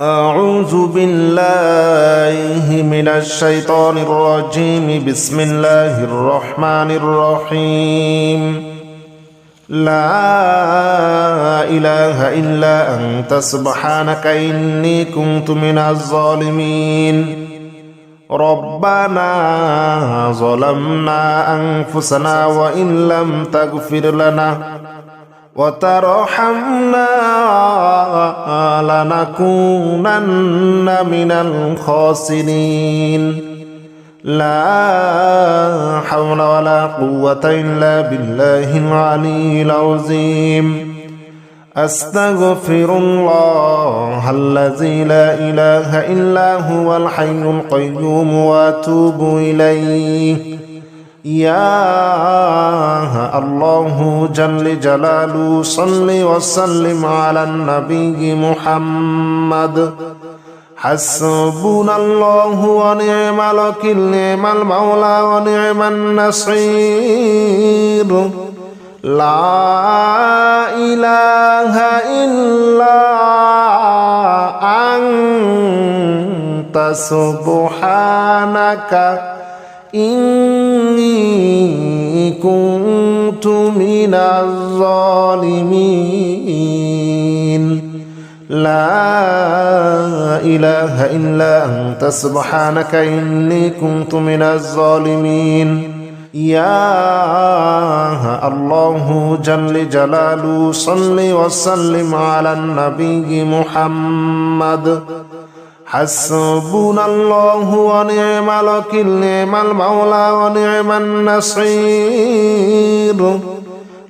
أعوذ بالله من الشيطان الرجيم. بسم الله الرحمن الرحيم. لا إله إلا أنت سبحانك إني كنت من الظالمين. ربنا ظلمنا أنفسنا وإن لم تغفر لنا وترحمنا لنكونن من الخاسرين. لا حول ولا قوة إلا بالله العلي العظيم. أستغفر الله الذي لا إله إلا هو الحي القيوم وأتوب إليه. يا الله جل جلاله صل وسلم على النبي محمد. حسبنا الله ونعم الوكيل، نعم المولى ونعم النصير. لا إله إلا أنت سبحانك إني كنت من الظالمين. لا إله إلا أنت سبحانك إني كنت من الظالمين. يا الله جل جلاله صل وسلم على النبي محمد. حسبنا الله ونعم الوكيل، نعم المولى ونعم النصير.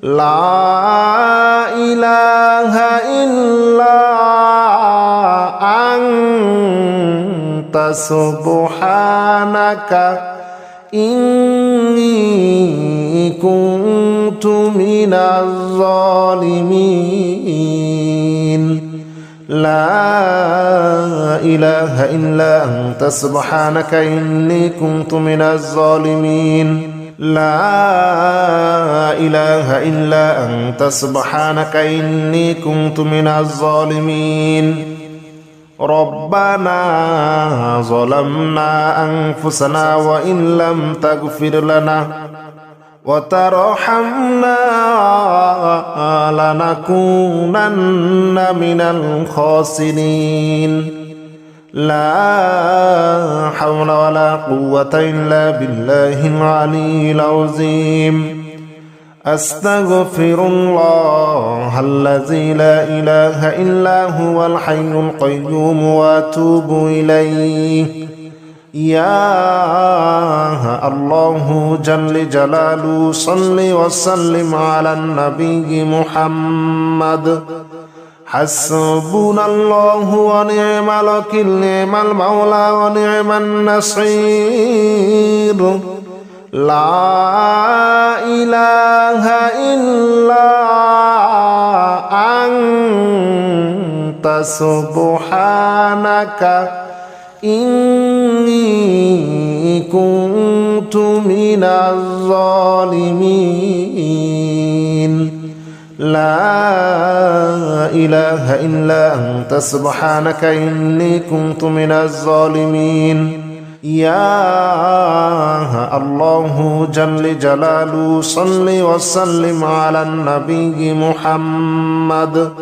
لا إله إلا أنت سبحانك إني كنت من الظالمين. لا إله إلا أنت سبحانك إني كنت من الظالمين. لا إله إلا أنت سبحانك إني كنت من الظالمين. ربنا ظلمنا أنفسنا وإن لم تغفر لنا وترحمنا لنكونن من الخاسرين. لا حول ولا قوة إلا بالله العلي العظيم. أستغفر الله الذي لا إله إلا هو الحي القيوم وأتوب إليه. يا الله جل جلاله صل وسلم على النبي محمد. حسبنا الله ونعم الوكيل، نعم المولى ونعم النصير. لا إله إلا أنت سبحانك إني كنت من الظالمين. لا إله إلا أنت سبحانك إني كنت من الظالمين. يا الله جل جلاله صل وسلم على النبي محمد.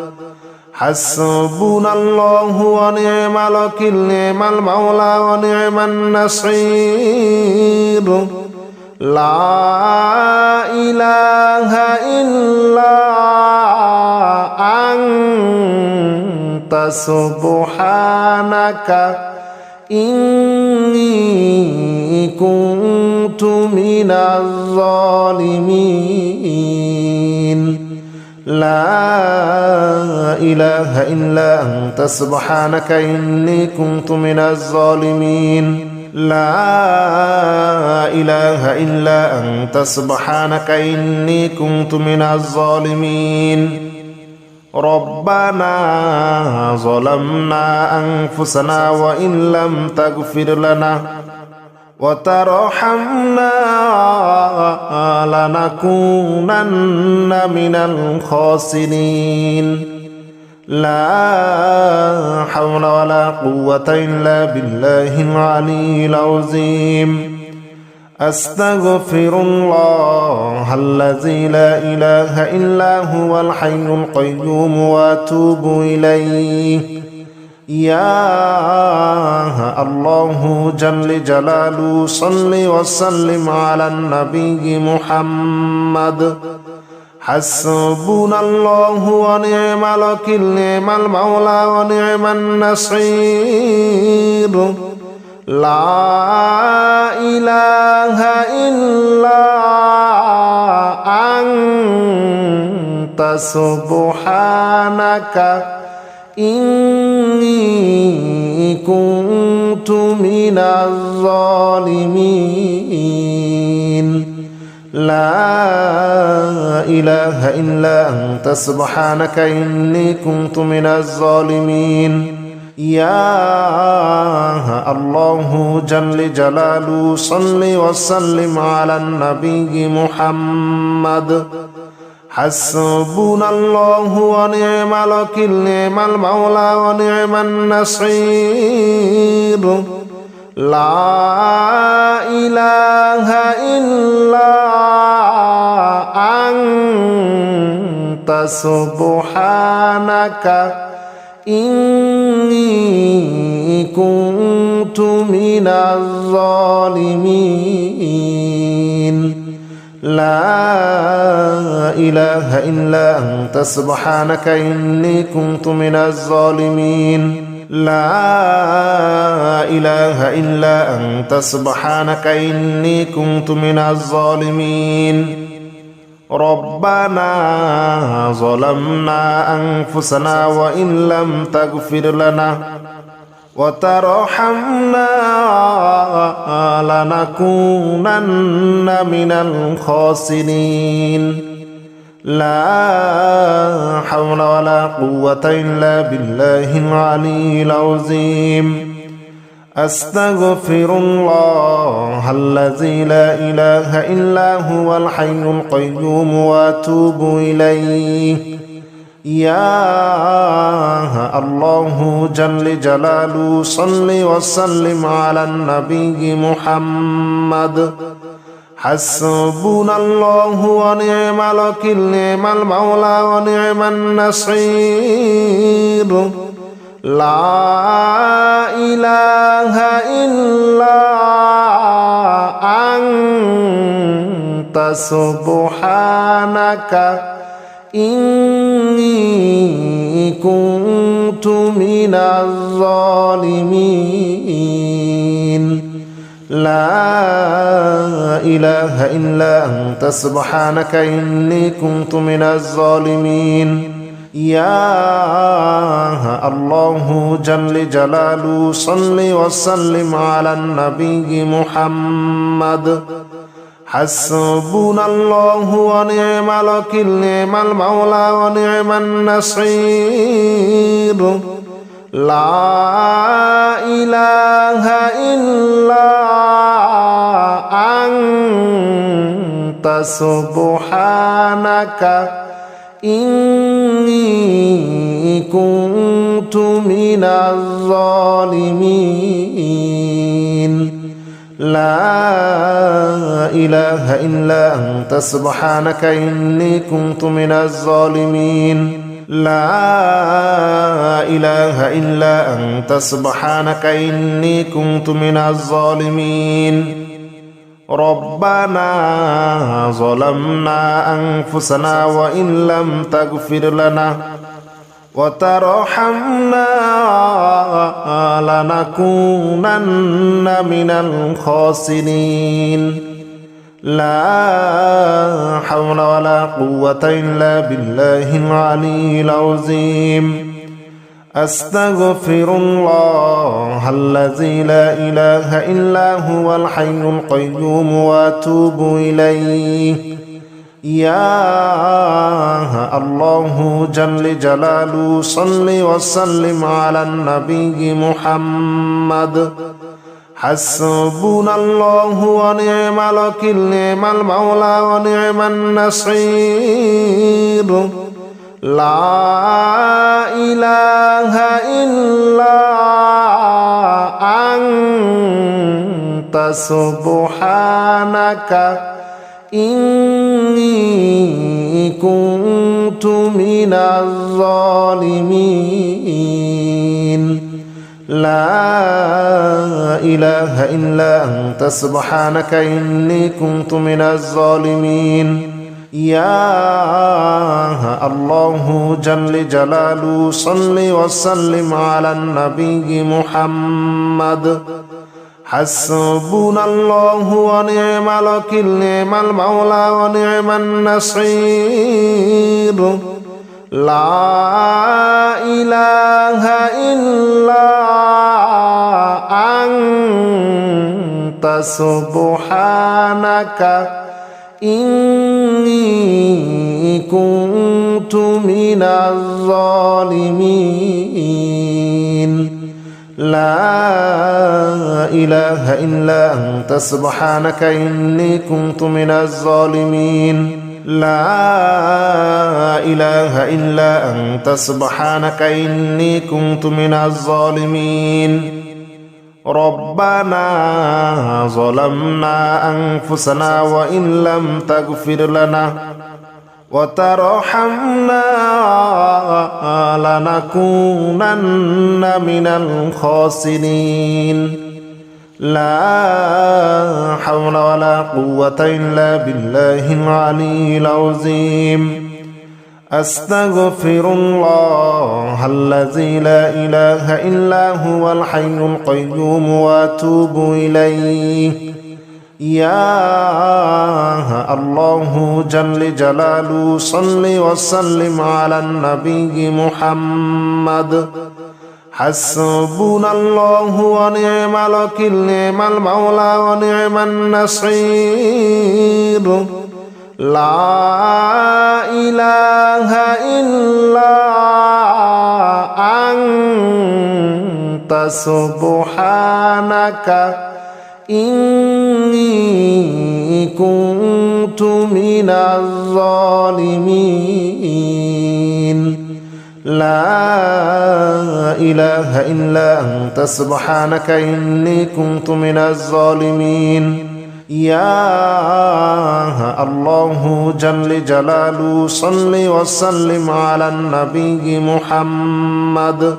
حسبنا الله ونعم الوكيل، نعم المولى ونعم النصير. لا إله إلا أنت سبحانك إني كنت من الظالمين. لا إله إلا أنت سبحانك إني كنت من الظالمين. لا إله إلا أنت سبحانك إني كنت من الظالمين. ربنا ظلمنا أنفسنا وإن لم تغفر لنا وترحمنا لنكونن من الخاسرين. لا حول ولا قوة إلا بالله العلي العظيم أستغفر الله الذي لا إله إلا هو الحي القيوم وأتوب إليه يا الله جل جلاله صل وسلم على النبي محمد حسبنا الله ونعم الوكيل نعم المولى ونعم النصير لا إله إلا أنت سبحانك إني كنت من الظالمين لا إله إلا أنت سبحانك إني كنت من الظالمين يا الله جل جلاله صل وسلم على النبي محمد حسبنا الله ونعم الوكيل نعم المولى ونعم النصير لا إله إلا أنت سبحانك إني كنت من الظالمين لا إله إلا أنت سبحانك إني كنت من الظالمين لا إله إلا أنت سبحانك إني كنت من الظالمين ربنا ظلمنا أنفسنا وإن لم تغفر لنا وترحمنا لنكونن من الخاسرين لا حول ولا قوة إلا بالله العلي العظيم أستغفر الله الذي لا إله إلا هو الحي القيوم وأتوب إليه يا الله جل جلاله صل وسلم على النبي محمد حسبنا الله ونعم الوكيل نعم المولى ونعم النصير لا إله إلا أنت سبحانك إني كنت من الظالمين لا إله إلا أنت سبحانك إني كنت من الظالمين يا الله جل جلاله صل وسلم على النبي محمد حسبنا الله ونعم الوكيل نعم المولى ونعم النصير لا إله إلا أنت سبحانك إني كنت من الظالمين لا إله إلا أنت سبحانك إني كنت من الظالمين لا إله إلا أنت سبحانك إني كنت من الظالمين ربنا ظلمنا أنفسنا وإن لم تغفر لنا وترحمنا لنكونن من الخاسرين لا حول ولا قوة إلا بالله العلي العظيم أستغفر الله الذي لا إله إلا هو الحي القيوم وأتوب إليه يا الله جل جلاله صل وسلم على النبي محمد حسبنا الله ونعم الوكيل نعم المولى ونعم النصير لا إله إلا أنت سبحانك إني كنت من الظالمين لا إله إلا أنت سبحانك إني كنت من الظالمين يا الله جل جلاله صل وسلم على النبي محمد حسبنا الله ونعم الوكيل نعم المولى ونعم النصير لا إله إلا أنت سبحانك إني كنت من الظالمين لا إله إلا أنت سبحانك إني كنت من الظالمين لا إله إلا أنت سبحانك إني كنت من الظالمين ربنا ظلمنا أنفسنا وإن لم تغفر لنا وترحمنا لنكونن من الخاسرين لا حول ولا قوة إلا بالله العلي العظيم أستغفر الله الذي لا إله إلا هو الحي القيوم وأتوب إليه يا الله جل جلاله صل وسلم على النبي محمد حسبنا الله ونعم الوكيل نعم المولى ونعم النصير لا إله إلا أنت سبحانك إني كنت من الظالمين لا إله إلا أنت سبحانك إني كنت من الظالمين يا الله جل جلاله صل وسلم على النبي محمد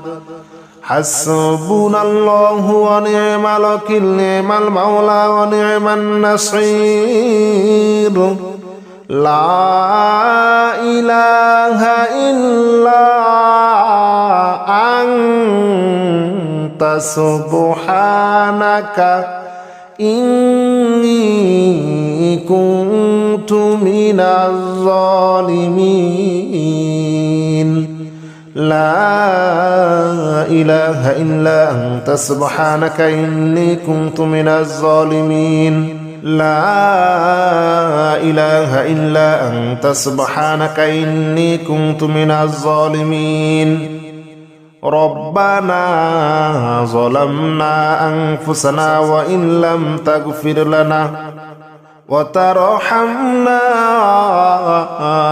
حسبنا الله ونعم الوكيل نعم المولى ونعم النصير لا إله إلا أنت سبحانك إني كنت من الظالمين لا إله إلا أنت سبحانك إني كنت من الظالمين لا إله إلا أنت سبحانك إني كنت من الظالمين ربنا ظلمنا أنفسنا وإن لم تغفر لنا وترحمنا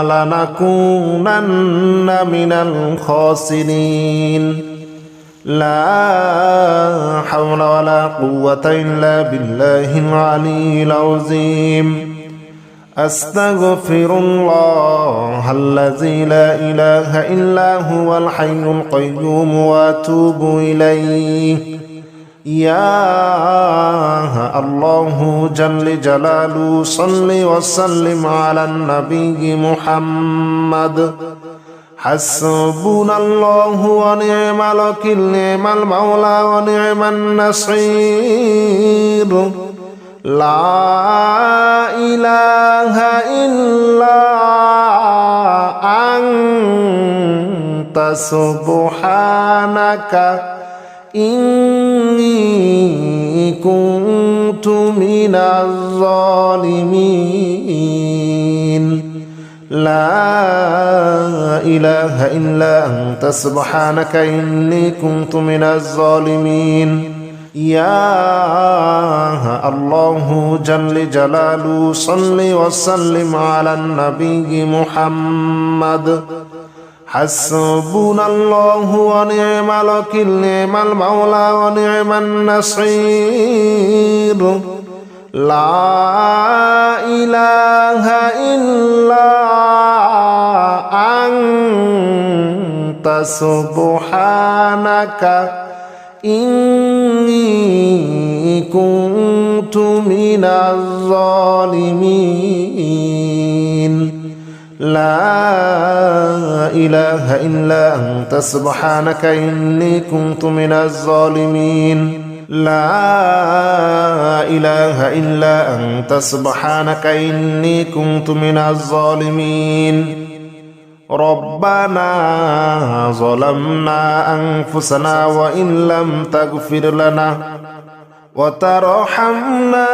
لنكونن من الخاسرين لا حول ولا قوة إلا بالله العلي العظيم أستغفر الله الذي لا إله إلا هو الحي القيوم وأتوب إليه يا الله جل جلاله صل وسلم على النبي محمد حسبنا الله ونعم الوكيل نعم المولى ونعم النصير لا إله إلا أنت سبحانك إني كنت من الظالمين لا إله إلا أنت سبحانك إني كنت من الظالمين يا الله جل جلاله صل وسلم على النبي محمد حسبنا الله ونعم الوكيل نعم المولى ونعم النصير لا إله إلا أنت سبحانك إني كنت من الظالمين لا إله إلا أنت سبحانك إني كنت من الظالمين لا إله إلا أنت سبحانك إني كنت من الظالمين ربنا ظلمنا أنفسنا وإن لم تغفر لنا وترحمنا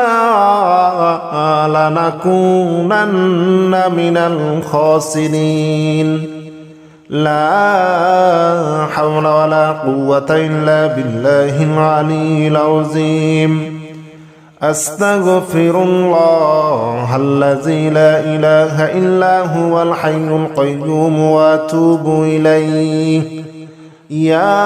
لنكونن من الخاسرين لا حول ولا قوة إلا بالله العلي العظيم أستغفر الله الذي لا إله إلا هو الحي القيوم وأتوب إليه يا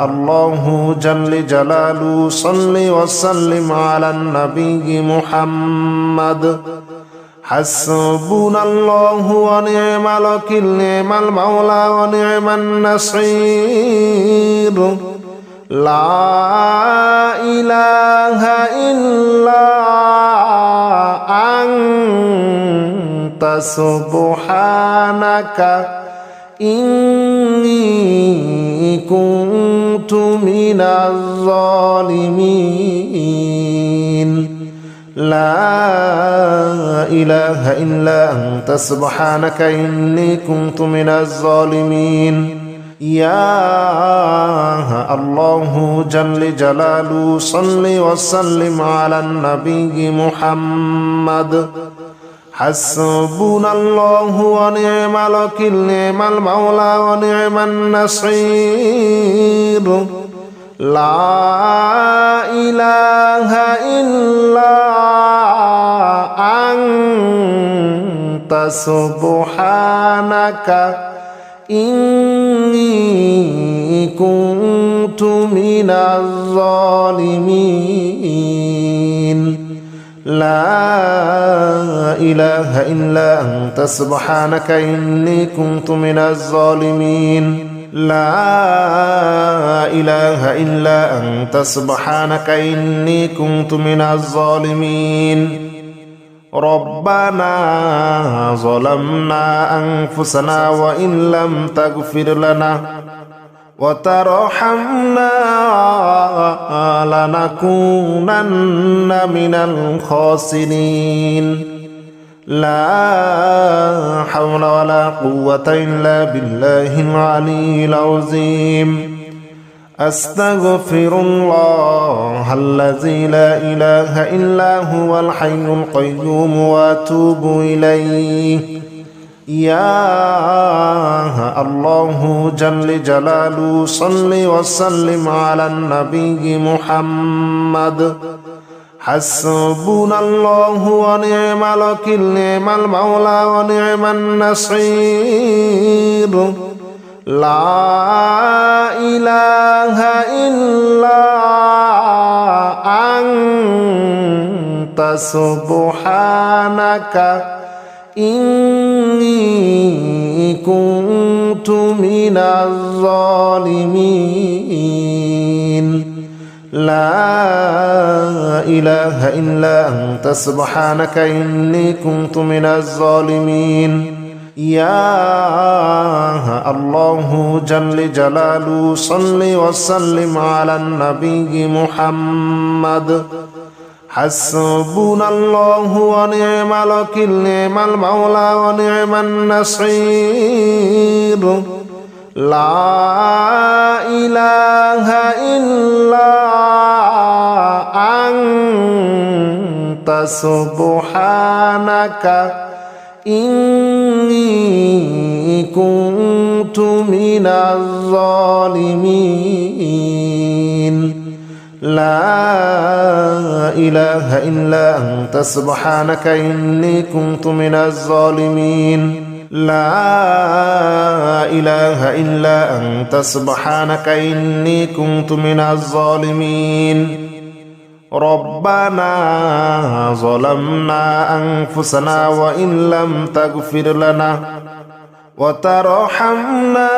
الله جل جلاله صل وسلم على النبي محمد حسبنا الله ونعم الوكيل نعم المولى ونعم النصير لا إله إلا أنت سبحانك إني كنت من الظالمين لا إله إلا أنت سبحانك إني كنت من الظالمين يا الله جل جلاله صل وسلم على النبي محمد حسبنا الله ونعم الوكيل نعم المولى ونعم النصير لا إله إلا أنت سبحانك إني كنت من الظالمين لا إله إلا أنت سبحانك إني كنت من الظالمين لا إله إلا أنت سبحانك إني كنت من الظالمين ربنا ظلمنا أنفسنا وإن لم تغفر لنا وترحمنا لنكونن من الخاسرين لا حول ولا قوة إلا بالله العلي العظيم أستغفر الله الذي لا إله إلا هو الحي القيوم وأتوب إليه يا الله جل جلاله صل وسلم على النبي محمد حسبنا الله ونعم الوكيل نعم المولى ونعم النصير لا إله إلا أنت سبحانك إني كنت من الظالمين لا إله إلا أنت سبحانك إني كنت من الظالمين يا الله جل جلاله صل وسلم على النبي محمد حسبنا الله ونعم الوكيل نعم المولى ونعم النصير لا إله إلا أنت سبحانك إني كنت من الظالمين لا إله إلا أنت سبحانك إني كنت من الظالمين لا إله إلا أنت سبحانك إني كنت من الظالمين ربنا ظلمنا أنفسنا وإن لم تغفر لنا وترحمنا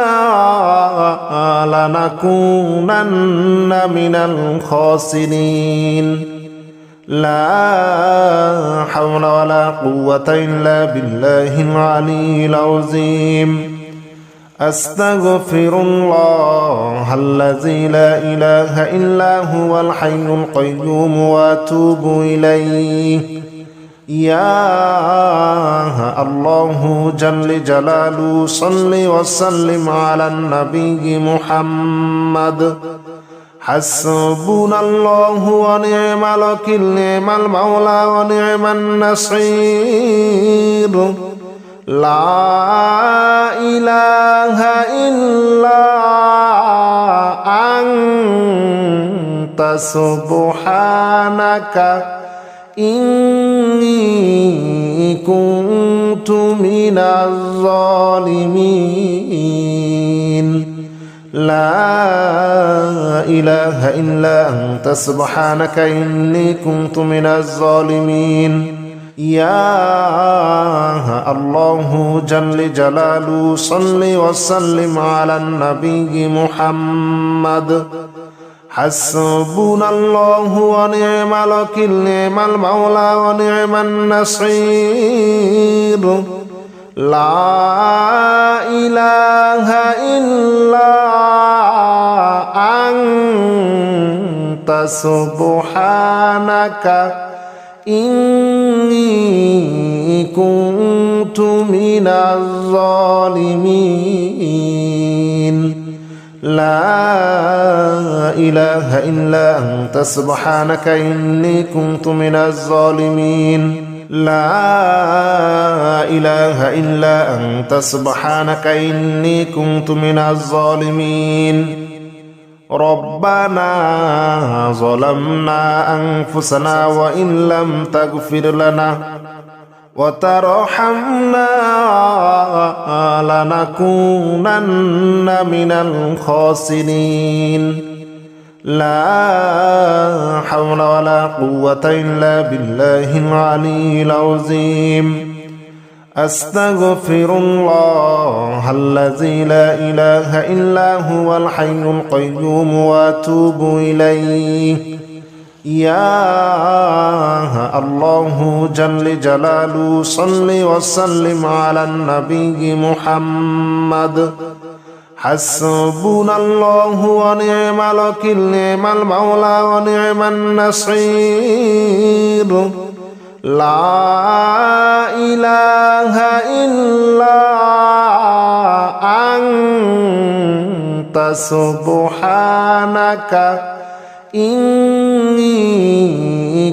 لنكونن من الخاسرين لا حول ولا قوة إلا بالله العلي العظيم أستغفر الله الذي لا إله إلا هو الحي القيوم وأتوب إليه يا الله جل جلاله صل وسلم على النبي محمد حسبنا الله ونعم الوكيل نعم المولى ونعم النصير لا إله إلا أنت سبحانك إني كنت من الظالمين لا إله إلا أنت سبحانك إني كنت من الظالمين يا الله جل جلاله صل وسلم على النبي محمد حسبنا الله ونعم الوكيل نعم المولى ونعم النصير لا إله إلا أنت سبحانك إني كنت من الظالمين لا إله إلا أنت سبحانك إني كنت من الظالمين لا إله إلا أنت سبحانك إني كنت من الظالمين ربنا ظلمنا أنفسنا وإن لم تغفر لنا وترحمنا لنكونن من الخاسرين لا حول ولا قوة إلا بالله العلي العظيم أستغفر الله الذي لا إله إلا هو الحي القيوم وأتوب إليه يا الله جل جلاله صل وسلم على النبي محمد حسبنا الله ونعم الوكيل نعم المولى ونعم النصير لا إله إلا أنت سبحانك إني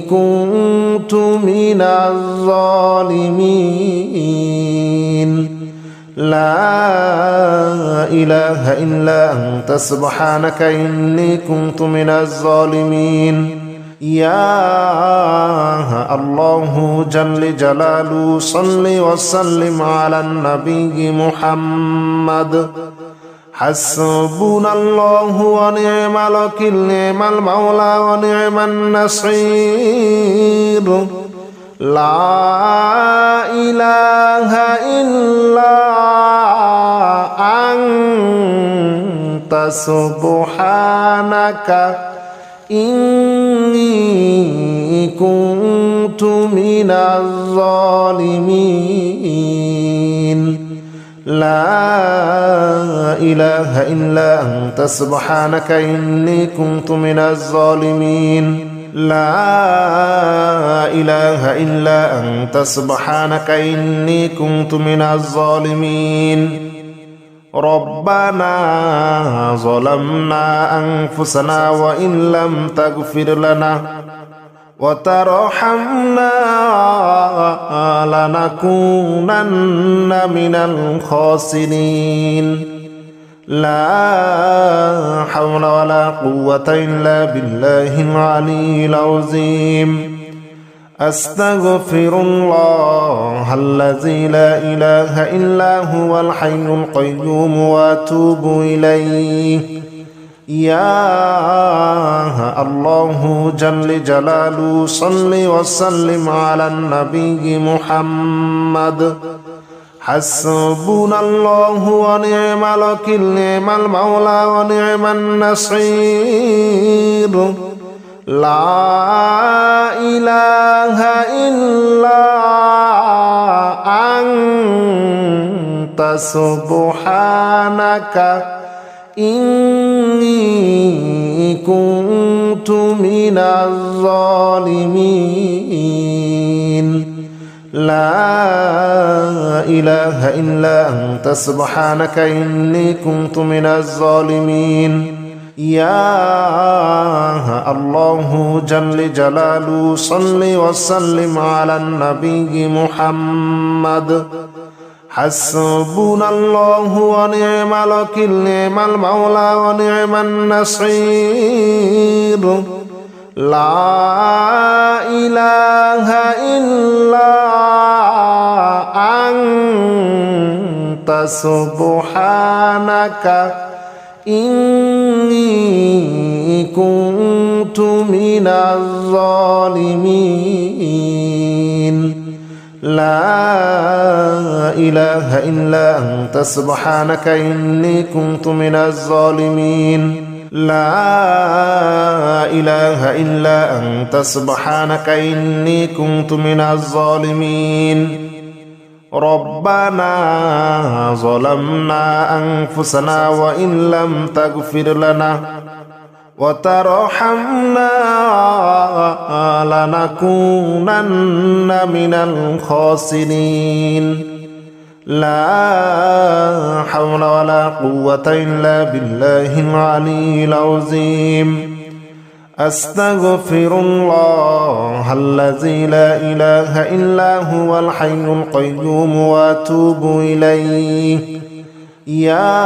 كنت من الظالمين لا إله إلا أنت سبحانك إني كنت من الظالمين يا الله جل جلاله صل وسلم على النبي محمد حسبنا الله ونعم الوكيل نعم المولى ونعم النصير لا إله إلا أنت سبحانك إني كنت من الظالمين لا إله إلا أنت سبحانك إني كنت من الظالمين لا إله إلا أنت سبحانك إني كنت من الظالمين ربنا ظلمنا أنفسنا وإن لم تغفر لنا وترحمنا لنكونن من الخاسرين لا حول ولا قوة إلا بالله العلي العظيم أستغفر الله الذي لا إله إلا هو الحي القيوم وأتوب إليه. يا الله جل جلاله صل وسلم على النبي محمد. حسبنا الله ونعم الوكيل، نعم المولى ونعم النصير. لا إله إلا أنت سبحانك إني كنت من الظالمين. لا إله إلا أنت سبحانك إني كنت من الظالمين. يا الله جل جلاله صل وسلم على النبي محمد. حسبنا الله ونعم الوكيل، نعم المولى ونعم النصير. لا إله إلا أنت سبحانك إني كنت من الظالمين. لا إله إلا أنت سبحانك إني كنت من الظالمين. لا إله إلا أنت سبحانك إني كنت من الظالمين. ربنا ظلمنا أنفسنا وإن لم تغفر لنا وترحمنا لنكونن من الخاسرين. لا حول ولا قوة إلا بالله العلي العظيم. أستغفر الله الذي لا إله إلا هو الحي القيوم وأتوب إليه. يا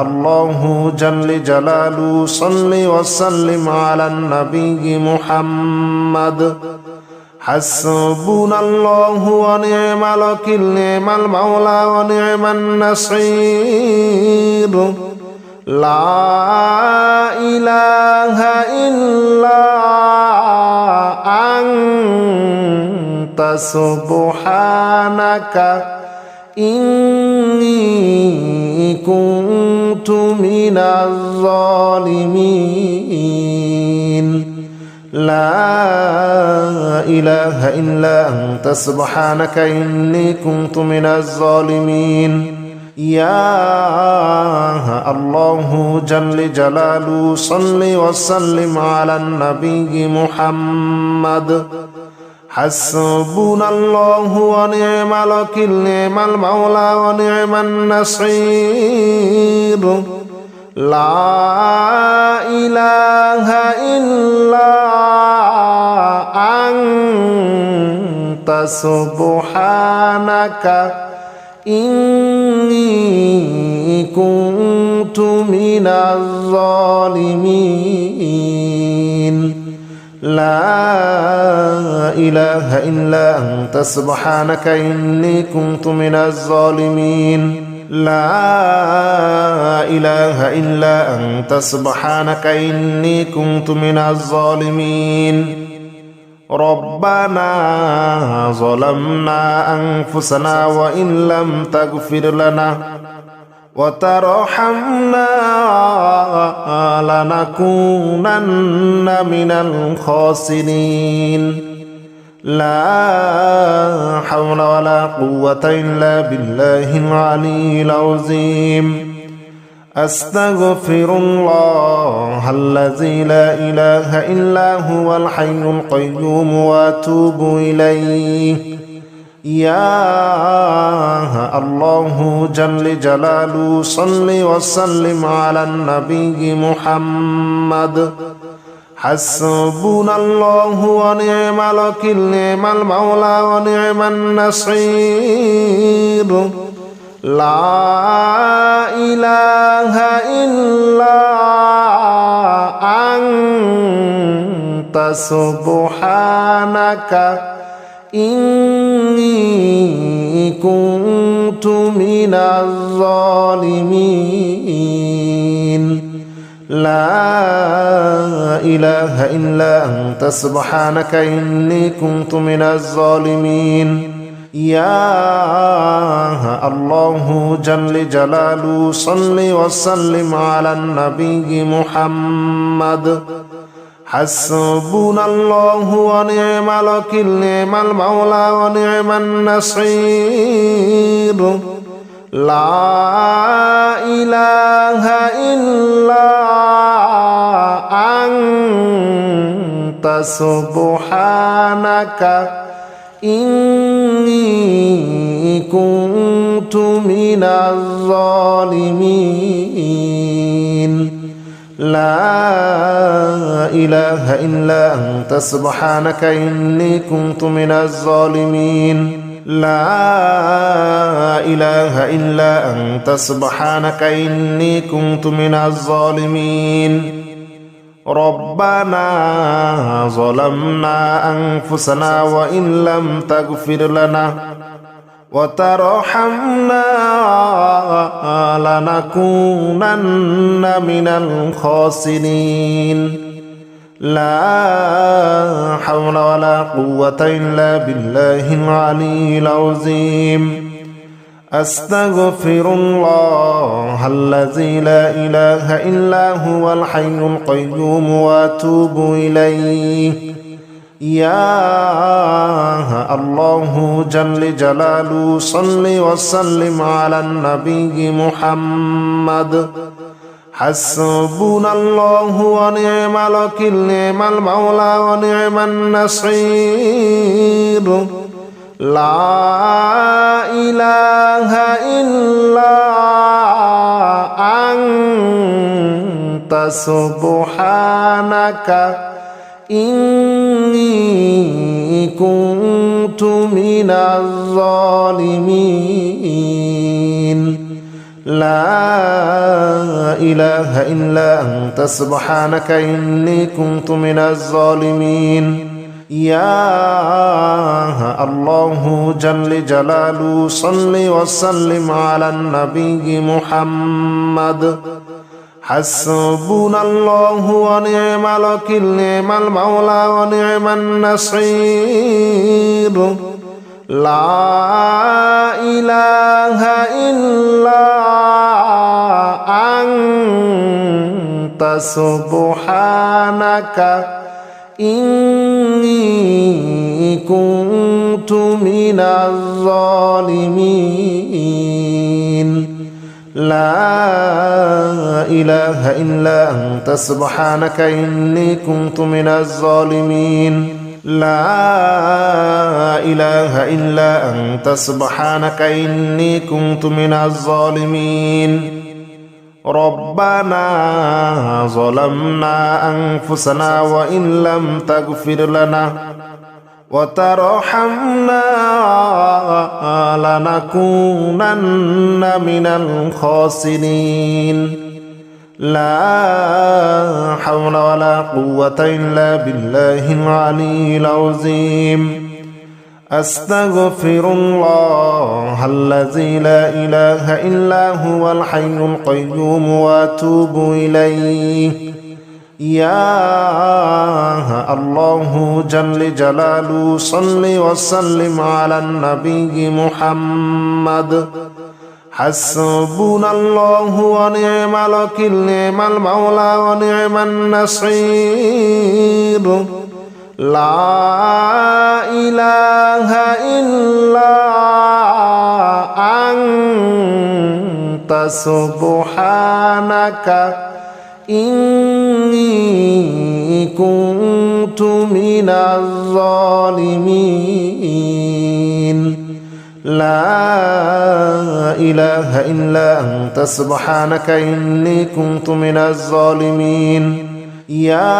الله جل جلاله صل وسلم على النبي محمد. حسبنا الله ونعم الوكيل، نعم المولى ونعم النصير. لا إله إلا أنت سبحانك إني كنت من الظالمين. لا إله إلا أنت سبحانك إني كنت من الظالمين. يا الله جل جلاله صل وسلم على النبي محمد. حسبنا الله ونعم الوكيل، نعم المولى ونعم النصير. لا إله إلا أنت سبحانك إني كنت من الظالمين. لا إله إلا أنت سبحانك إني كنت من الظالمين. لا إله إلا أنت سبحانك إني كنت من الظالمين. ربنا ظلمنا أنفسنا وإن لم تغفر لنا وترحمنا لنكونن من الخاسرين. لا حول ولا قوة إلا بالله العلي العظيم. أستغفر الله الذي لا إله إلا هو الحي القيوم وأتوب إليه. يا الله جل جلاله صل وسلم على النبي محمد. حسبنا الله ونعم الوكيل، نعم المولى ونعم النصير. لا إله إلا أنت سبحانك إني كنت من الظالمين لا إله إلا أنت سبحانك إني كنت من الظالمين يا الله جل جلاله صل وسلم على النبي محمد حسبنا الله ونعم الوكيل نعم المولى ونعم النصير لا إله إلا أنت سبحانك إني كنت من الظالمين لا إله إلا أنت سبحانك إني كنت من الظالمين لا إله إلا أنت سبحانك إني كنت من الظالمين ربنا ظلمنا أنفسنا وإن لم تغفر لنا وترحمنا لنكونن من الخاسرين لا حول ولا قوة إلا بالله العلي العظيم أستغفر الله الذي لا إله إلا هو الحي القيوم وأتوب إليه يا الله جل جلاله صل وسلم على النبي محمد حسبنا الله ونعم الوكيل نعم المولى ونعم النصير لا إله إلا أنت سبحانك إني كنت من الظالمين لا إله إلا أنت سبحانك إني كنت من الظالمين يا الله جل جلاله صل وسلم على النبي محمد حسبنا الله ونعم الوكيل نعم المولى ونعم النصير لا إله إلا أنت سبحانك إني كنت من الظالمين لا إله إلا أنت سبحانك إني كنت من الظالمين لا إله إلا أنت سبحانك إني كنت من الظالمين ربنا ظلمنا أنفسنا وإن لم تغفر لنا وترحمنا لنكونن من الخاسرين لا حول ولا قوة إلا بالله العلي العظيم أستغفر الله الذي لا إله إلا هو الحي القيوم وأتوب إليه يا الله جل جلاله صل وسلم على النبي محمد حسبنا الله ونعم الوكيل نعم المولى ونعم النصير لا إله إلا أنت سبحانك إني كنت من الظالمين لا إله إلا أنت سبحانك إني كنت من الظالمين يا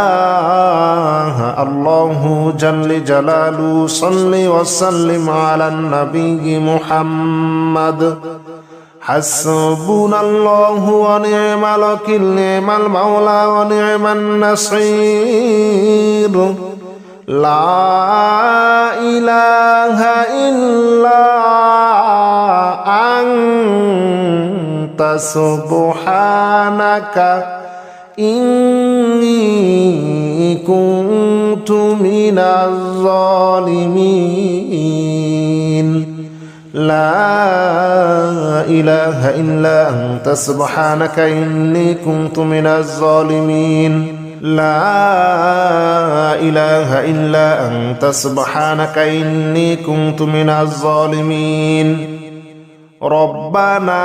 الله جل جلاله صل وسلم على النبي محمد حسبنا الله ونعم الوكيل نعم المولى ونعم النصير لا إله إلا أنت سبحانك إني كنت من الظالمين لا إله إلا أنت سبحانك إني كنت من الظالمين لا إله إلا أنت سبحانك إني كنت من الظالمين ربنا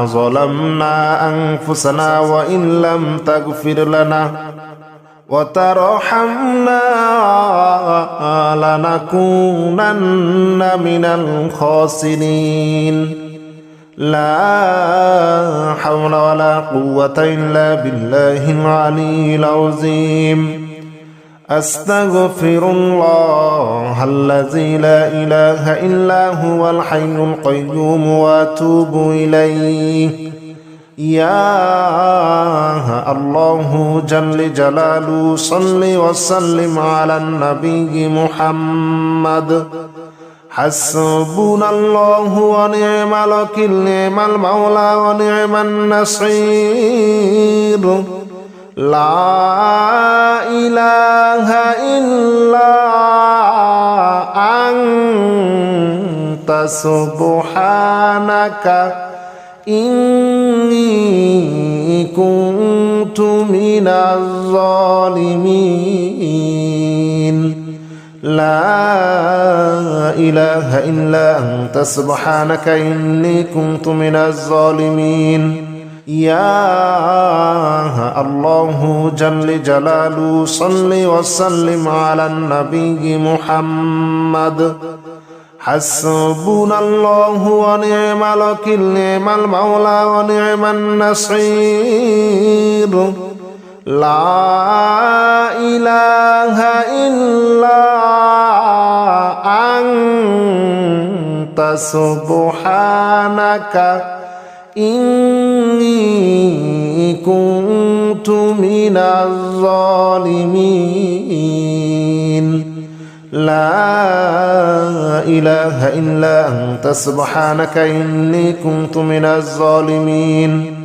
ظلمنا أنفسنا وإن لم تغفر لنا وترحمنا لنكونن من الخاسرين لا حول ولا قوة إلا بالله العلي العظيم أستغفر الله الذي لا إله إلا هو الحي القيوم وأتوب إليه يا الله جل جلاله صل وسلم على النبي محمد حسبنا الله ونعم الوكيل نعم المولى ونعم النصير لا إله إلا أنت سبحانك إني كنت من الظالمين لا إله إلا أنت سبحانك إني كنت من الظالمين يا الله جل جلاله صل وسلم على النبي محمد حسبنا الله ونعم الوكيل نعم المولى ونعم النصير لا إله إلا أنت سبحانك إني كنت من الظالمين لا إله إلا أنت سبحانك إني كنت من الظالمين